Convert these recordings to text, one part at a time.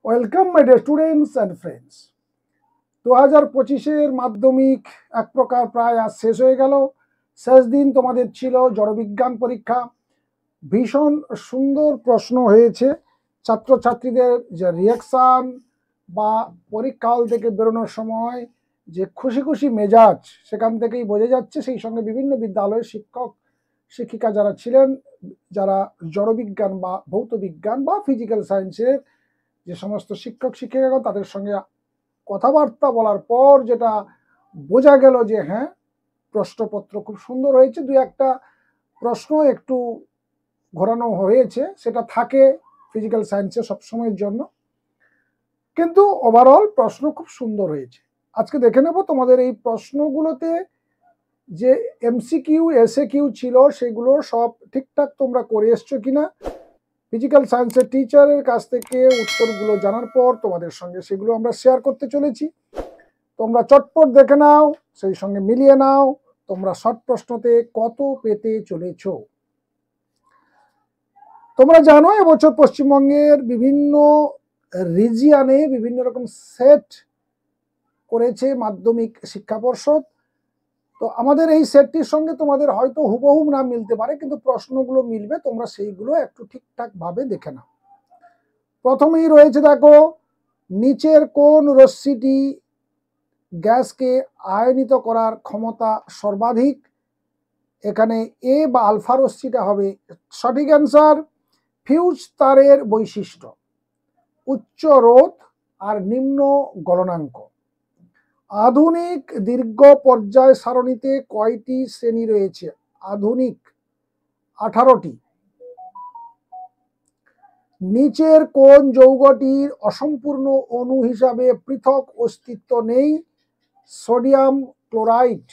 Welcome my dear students and friends. 2025-এর মাধ্যমিক এক প্রকার প্রায় আজ শেষ হয়ে গেল। শেষ দিন তোমাদের ছিল জড়বিজ্ঞান পরীক্ষা। ভীষণ সুন্দর প্রশ্ন হয়েছে। ছাত্রছাত্রীদের যে রিয়াকশান বা পরীক্ষা হল থেকে বেরোনোর সময় যে খুশি খুশি মেজাজ, সেখান থেকেই বোঝা যাচ্ছে। সেই সঙ্গে বিভিন্ন বিদ্যালয়ের শিক্ষক শিক্ষিকা যারা ছিলেন, যারা জড়বিজ্ঞান বা ভৌত বিজ্ঞান বা ফিজিক্যাল সায়েন্সের যে সমস্ত শিক্ষক শিক্ষিকাগণ, তাদের সঙ্গে কথাবার্তা বলার পর যেটা বোঝা গেল যে হ্যাঁ, প্রশ্নপত্র খুব সুন্দর হয়েছে। দু একটা প্রশ্ন একটু ঘোরানো হয়েছে, সেটা থাকে ফিজিক্যাল সায়েন্সে সবসময়ের জন্য, কিন্তু ওভারঅল প্রশ্ন খুব সুন্দর হয়েছে। আজকে দেখে নেব তোমাদের এই প্রশ্নগুলোতে যে এমসিকিউ এসএকিউ ছিল সেগুলো সব ঠিকঠাক তোমরা করে এসছো কিনা। ফিজিক্যাল সায়েন্সের টিচারের কাছ থেকে উত্তরগুলো জানার পর তোমাদের সঙ্গে সেগুলো আমরা শেয়ার করতে চলেছি। তোমরা চটপট দেখে নাও, সেই সঙ্গে মিলিয়ে নাও তোমরা শর্ট প্রশ্নতে কত পেতে চলেছ। তোমরা জানো এবছর পশ্চিমবঙ্গের বিভিন্ন রিজিয়নে বিভিন্ন রকম সেট করেছে মাধ্যমিক শিক্ষা পর্ষদ। তো আমাদের এই সেটটির সঙ্গে তোমাদের হয়তো হুবহু না মিলতে পারে, কিন্তু প্রশ্নগুলো মিলবে। তোমরা সেইগুলো একটু ঠিকঠাক ভাবে দেখে নাও। প্রথমেই রয়েছে, দেখো, নিচের কোন রশ্মিটি গ্যাসকে আয়নিত করার ক্ষমতা সর্বাধিক? এখানে এ বা আলফা রশ্মিটা হবে সঠিক অ্যান্সার। ফিউজ তারের বৈশিষ্ট্য উচ্চ রোধ আর নিম্ন গলনাঙ্ক। আধুনিক দীর্ঘ পর্যায় সারণীতে কয়টি শ্রেণী রয়েছে? আধুনিক 18টি। নিচের কোন যৌগটির অসম্পূর্ণ অণু হিসাবে পৃথক অস্তিত্ব নেই? সোডিয়াম ক্লোরাইড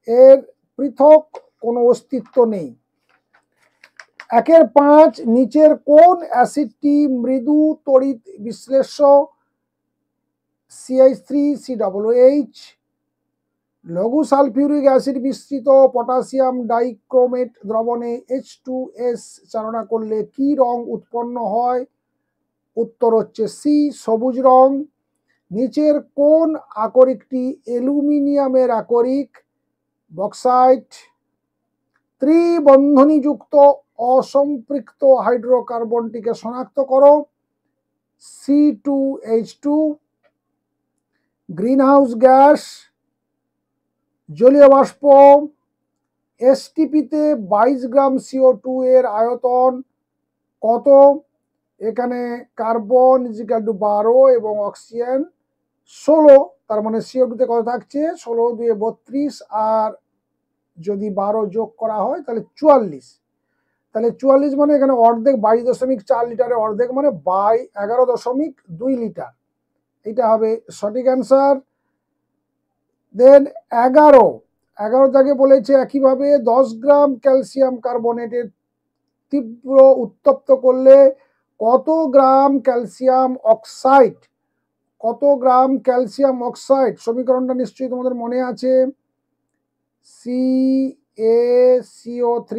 এর পৃথক কোনো অস্তিত্ব নেই। 1-5 নিচের কোন অ্যাসিডটি মৃদু তড়িৎ বিশ্লেষ্য? CH3COOH। লঘু সালফিউরিক অ্যাসিড মিশ্রিত পটাশিয়াম ডাইক্রোমেট দ্রবণে H2S চালনা করলে কি রং উৎপন্ন হয়? উত্তর হচ্ছে সি, সবুজ রং। নিচের কোন আকরিকটি অ্যালুমিনিয়ামের আকরিক? বক্সাইট। ত্রিবন্ধনীযুক্ত অসম্পৃক্ত হাইড্রোকার্বনটিকে শনাক্ত করো। C2H2। গ্রিনহাউস গ্যাস, জলীয় বাষ্প, এসটিপিতে 22 গ্রাম CO2 এর আয়তন কত? এখানে কার্বন = 12 এবং অক্সিজেন 16, তার মানে CO2তে কত থাকছে? 16 2 32, আর যদি 12 যোগ করা হয় তাহলে 44। তাহলে 44 মানে এখানে অর্ধেক, 22.4 লিটারের অর্ধেক মানে 11.2 লিটার। এটা হবে সঠিক অ্যান্সার। দেন 11 থেকে বলেছে একইভাবে 10 গ্রাম ক্যালসিয়াম কার্বনেটের তীব্র উত্তপ্ত করলে কত গ্রাম ক্যালসিয়াম অক্সাইড? কত গ্রাম ক্যালসিয়াম অক্সাইড? সমীকরণটা নিশ্চয়ই তোমাদের মনে আছে। CaCO3,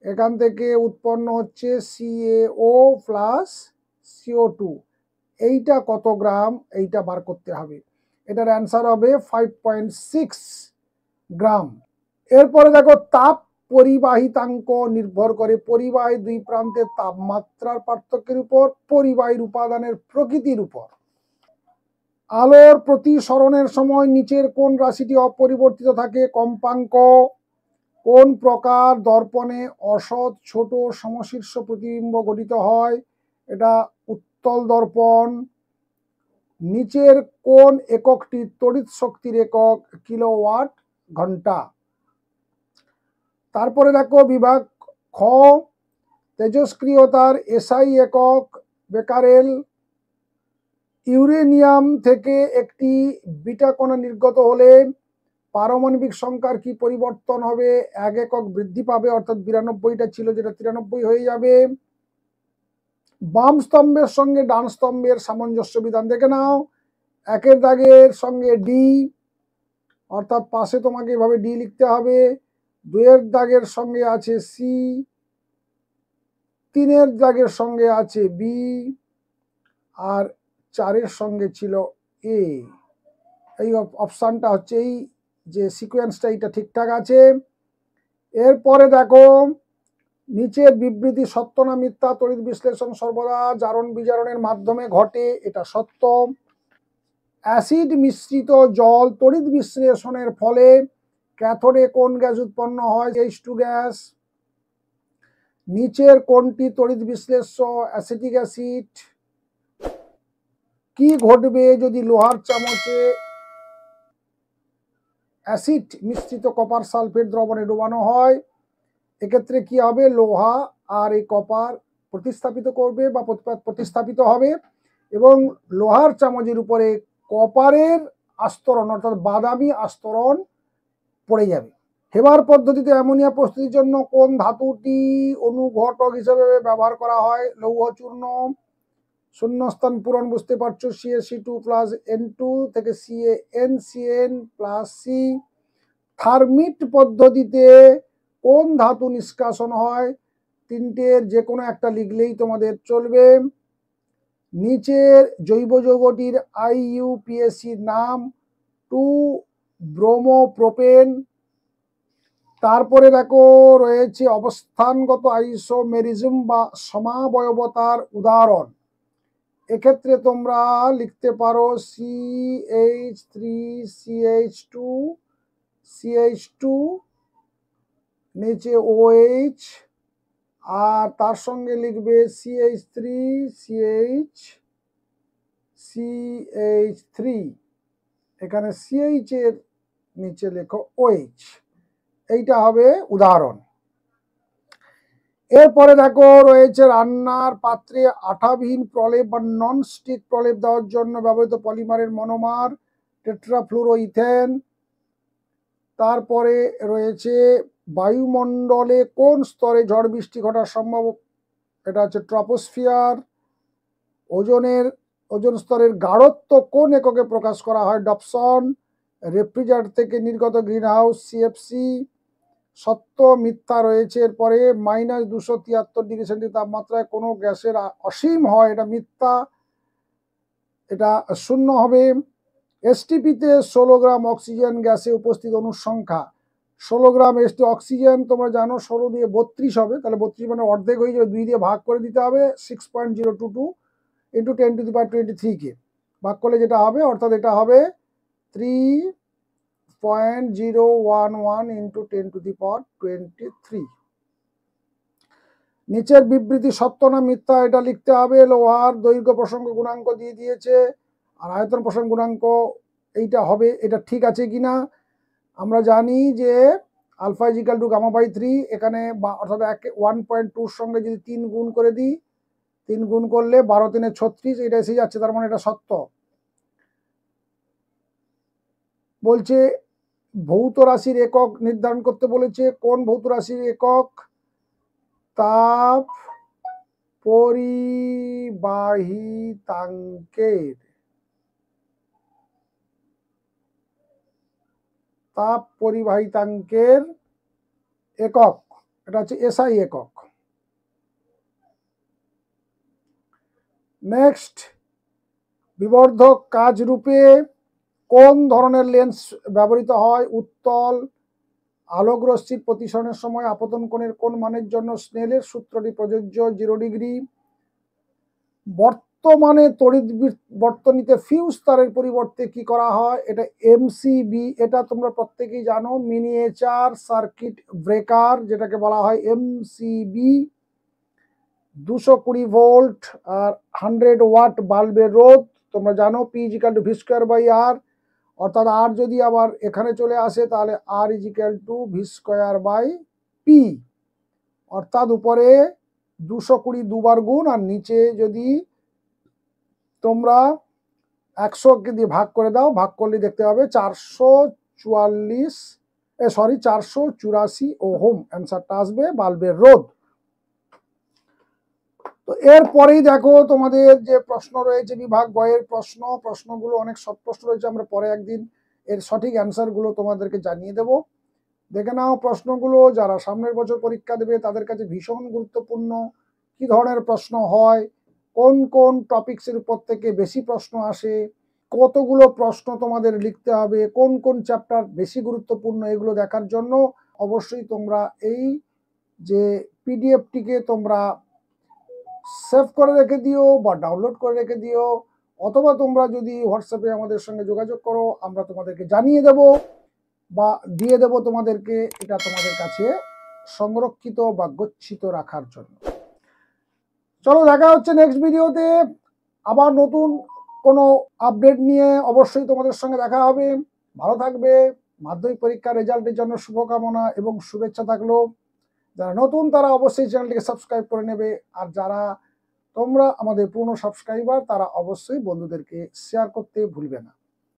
এখান থেকে উৎপন্ন হচ্ছে CaO প্লাস CO2। এইটা কত গ্রাম, এইটা বার করতে হবে। এটার অ্যান্সার হবে 5.6 গ্রাম। এরপরে দেখো, তাপ পরিবাহিতাঙ্ক নির্ভর করে পরিবাহী দুই প্রান্তের তাপমাত্রার পার্থক্যের উপর, পরিবাহীর উপাদানের প্রকৃতির উপর। আলোর প্রতিসরণের সময় নিচের কোন রাশিটি অপরিবর্তিত থাকে? কম্পাঙ্ক। কোন প্রকার দর্পণে অসৎ ছোট সমশীর্ষ প্রতিবিম্ব গঠিত হয়? এটা উত্তল দর্পণ। নিচের কোন এককটি তড়িৎ শক্তির একক? কিলোওয়াট ঘন্টা। তারপরে দেখো বিভাগ খ, তেজস্ক্রিয়তার এসআই একক বেকারেল। ইউরেনিয়াম থেকে একটি বিটা কণা নির্গত হলে পারমাণবিক সংখ্যার কি পরিবর্তন হবে? 1 একক বৃদ্ধি পাবে, অর্থাৎ 92টা ছিল যেটা 93 হয়ে যাবে। বাম স্তম্ভের সঙ্গে ডান স্তম্ভের সামঞ্জস্য বিধান দেখে নাও। 1 দাগের সঙ্গে ডি, অর্থাৎ পাশে তোমাকে এভাবে ডি লিখতে হবে। 2 দাগের সঙ্গে আছে সি, 3 দাগের সঙ্গে আছে বি, আর 4-এর সঙ্গে ছিল এ। এই অপশানটা হচ্ছে, এই যে সিকোয়েন্সটা এটা ঠিকঠাক আছে। এরপরে দেখো নিচের বিবৃতি সত্য না মিথ্যা? তড়িৎ বিশ্লেষণ সর্বদা জারণ বিজারণের মাধ্যমে ঘটে, এটা সত্য। অ্যাসিড মিশ্রিত জল তড়িৎ বিশ্লেষণের ফলে ক্যাথোডে কোন গ্যাস উৎপন্ন হয়? H2 gas. নিচের কোনটি তড়িৎ বিশ্লেষ্য? Acetic acid. কি ঘটবে যদি লোহার চামচে অ্যাসিড মিশ্রিত কপার সালফেট দ্রবণে ডোবানো হয়? এক্ষেত্রে কি হবে? লোহা আর এই কপার প্রতিস্থাপিত করবে বা প্রতিস্থাপিত হবে এবং লোহার চামচের উপরে কপারের আস্তরণ অর্থাৎ বাদামি আস্তরণ পড়ে যাবে। হেবার পদ্ধতিতে অ্যামোনিয়া প্রস্তুতির জন্য কোন ধাতুটি অনুঘটক হিসেবে ব্যবহার করা হয়? লৌহ চূর্ণ। শূন্যস্থান পূরণ বুঝতে পারছো, CaC2 প্লাস N2 থেকে CaNCN প্লাস C। থার্মিট পদ্ধতিতে কোন ধাতু নিষ্কাশন হয়? তিনটের যে কোনো একটা লিখলেই তোমাদের চলবে। নিচের জৈব যৌগটির IUPAC নাম? 2-ব্রোমোপ্রোপেন। তারপরে দেখো রয়েছে অবস্থানগত আইসোমেরিজম বা সমাবয়বতার উদাহরণ। এক্ষেত্রে তোমরা লিখতে পারো CH3CH2 নিচে OH আর তার সঙ্গে লিখবে CH3 এখানে CH এর নিচে লেখো OH। এইটা হবে উদাহরণ। এরপরে দেখো রয়েছে রান্নার পাত্রে আঠাবিহীন প্রলেপ বা নন স্টিক প্রলেপ দেওয়ার জন্য ব্যবহৃত পলিমারের মনোমার টেট্রাফ্লুরোইথেন। তারপরে রয়েছে বায়ুমণ্ডলে কোন স্তরে ঝড় বৃষ্টি ঘটার সম্ভব? এটা হচ্ছে ট্রপোস্ফিয়ার। ওজন স্তরের গাঢ়ত্ব কোন এককে প্রকাশ করা হয়? ডপসন। রেফ্রিজারেটর থেকে নির্গত গ্রিনহাউস CFC। সত্য মিথ্যা রয়েছে এরপরে। -273°C তাপমাত্রায় কোনো গ্যাসের অসীম হয়, এটা মিথ্যা, এটা শূন্য হবে। STPতে 16 গ্রাম অক্সিজেন গ্যাসে উপস্থিত অণুর সংখ্যা। 16 গ্রাম অক্সিজেন তোমরা জানো 16 দিয়ে 32 হবে, তাহলে 32 মানে অর্ধেক হয়ে যাবে, 2 দিয়ে ভাগ করে দিতে হবে। 6.022 × 10⁻23 কে ভাগ করলে যেটা হবে, অর্থাৎ এটা হবে 3.011 × 10⁻23। নিচের বিবৃতি সত্য না মিথ্যা? এটা লিখতে হবে। লোহার দৈর্ঘ্য প্রসঙ্গ গুণাঙ্ক দিয়ে দিয়েছে আর আয়তন প্রসঙ্গ গুণাঙ্ক এইটা হবে, এটা ঠিক আছে কিনা? আমরা জানি যে alpha is equal to gamma by 3, এখানে অর্থাৎ 1.2 সঙ্গে যদি 3 গুণ করে দিই, 3 গুণ করলে 12 × 3 = 36, এটা এসে যাচ্ছে, তার মানে এটা সত্য। বলছে ভৌত রাশির একক নির্ধারণ করতে বলেছে, কোন ভৌত রাশির একক? তাপ পরিবাহিতাঙ্কের একক, এটা হচ্ছে SI একক। নেক্সট, বিবর্ধক কাজ রূপে কোন ধরনের লেন্স ব্যবহৃত হয়? উত্তল। আলোক রশ্মির প্রতিসরণের সময় আপতন কোণের কোন মানের জন্য স্নেলের সূত্রটি প্রযোজ্য? 0°। বর্তমানে তড়িৎ বর্তনীতে ফিউজ তারের পরিবর্তে কি করা হয়? এটা MCB, এটা তোমরা প্রত্যেকেই জানো, মিনিয়েচার সার্কিট ব্রেকার, যেটাকে বলা হয় MCB। 220 ভোল্ট আর 100 ওয়াট বাল্বের রোধ তোমরা জানো, P = V²/R, অর্থাৎ আর যদি আবার এখানে চলে আসে তাহলে R = V²/P, অর্থাৎ উপরে 220 দুবার গুণ আর নিচে যদি তোমরা 100 দিয়ে ভাগ করে দাও, ভাগ করলে দেখতে হবে 484 ওহম অ্যান্সারটা আসবে বাল্বের রোধ। তো এরপরেই দেখো তোমাদের যে প্রশ্ন রয়েছে বিভাগ গয়ের প্রশ্নগুলো অনেক শর্ট প্রশ্ন রয়েছে, আমরা পরে একদিন এর সঠিক অ্যান্সারগুলো তোমাদেরকে জানিয়ে দেব। দেখে নাও প্রশ্নগুলো, যারা সামনের বছর পরীক্ষা দেবে তাদের কাছে ভীষণ গুরুত্বপূর্ণ। কি ধরনের প্রশ্ন হয় কোন কোন টপিকসের উপর থেকে বেশি প্রশ্ন আসে, কতগুলো প্রশ্ন তোমাদের লিখতে হবে, কোন কোন চ্যাপ্টার বেশি গুরুত্বপূর্ণ, এগুলো দেখার জন্য অবশ্যই তোমরা এই যে পিডিএফটিকে তোমরা সেভ করে রেখে দিও বা ডাউনলোড করে রেখে দিও, অথবা তোমরা যদি হোয়াটসঅ্যাপে আমাদের সঙ্গে যোগাযোগ করো, আমরা তোমাদেরকে জানিয়ে দেব বা দিয়ে দেব তোমাদেরকে, এটা তোমাদের কাছে সংরক্ষিত বা গচ্ছিত রাখার জন্য। চলো, দেখা হচ্ছে নেক্সট ভিডিওতে আবার নতুন কোনো আপডেট নিয়ে। অবশ্যই তোমাদের সঙ্গে দেখা হবে। ভালো থাকবে। মাধ্যমিক পরীক্ষার রেজাল্টের জন্য শুভকামনা এবং শুভেচ্ছা থাকলো। যারা নতুন তারা অবশ্যই চ্যানেলটিকে সাবস্ক্রাইব করে নেবে, আর যারা তোমরা আমাদের পুরনো সাবস্ক্রাইবার তারা অবশ্যই বন্ধুদেরকে শেয়ার করতে ভুলবে না।